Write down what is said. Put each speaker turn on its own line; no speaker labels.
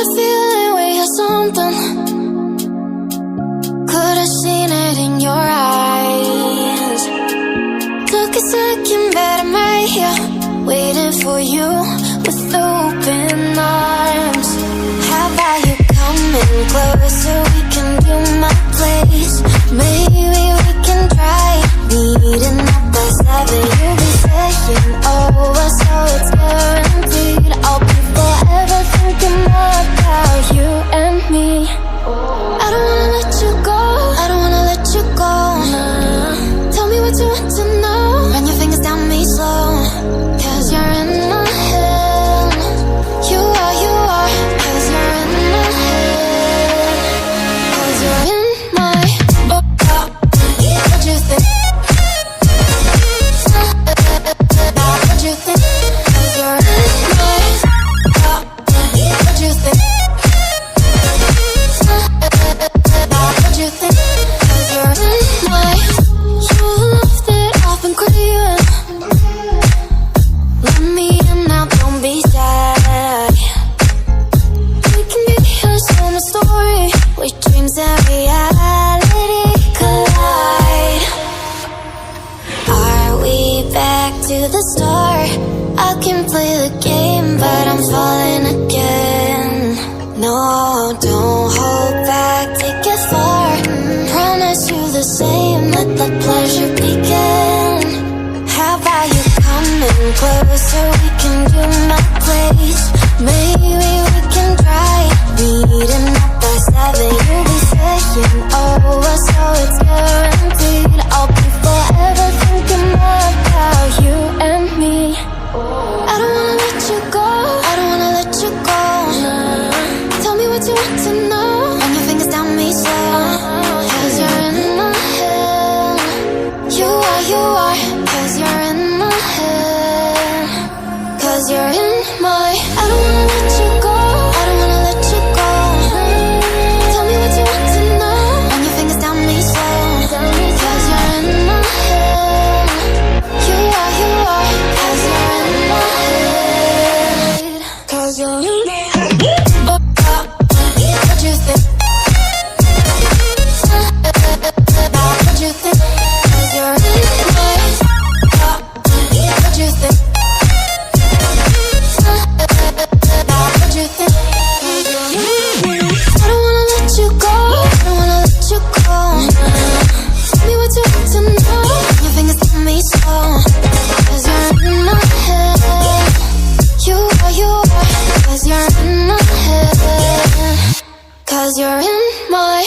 a feeling we had something. Could've seen it in your eyes. Took a second, but I'm right here, waiting for you with open arms. How about you coming closer? We can do my place. Maybe we can try meeting up by 7. You'll be saying over, so it's guaranteed. I'll be forever thinking about you and me. I don't wanna let you go, I don't wanna let you go. Tell me what you want to know. Run your fingers down me slow, 'cause you're in my head. You are, 'cause you're in my head. 'Cause you're in my what you think? What you think? 'Cause you're in my what you think? What you think? 'Cause you're in my you left it off and craving. Let me in now, don't be shy. We can be a summer story where dreams and reality collide. Are we back to the start? I can play the game, but I'm falling again. No, don't hold back, take it far. Promise you the same, let the pleasure begin. How about you coming closer? We can do my place. Maybe we can try meeting up by 7. You'll be saying over, so it's guaranteed. I'll be forever thinking about you and me. I don't wanna let you go, I don't wanna let you go. Tell me what you want to know. Run your fingers down me slow, 'cause you're in my head. You are, 'cause you're in my head. 'Cause you're in my I don't wanna let you go, I don't wanna let you go. Tell me what you want to know. Run your fingers down me slow, 'cause you're in my head. You are, 'cause you're in my head. 'Cause you're in my head. What you think? What you think? 'Cause you're in my what you think? What you think? 'Cause you're in my I don't wanna let you go, I don't wanna let you go. Tell me what you want to know. Your fingers on me slow, 'cause you're in my head. You are, 'cause you're in my head. 'Cause you're in my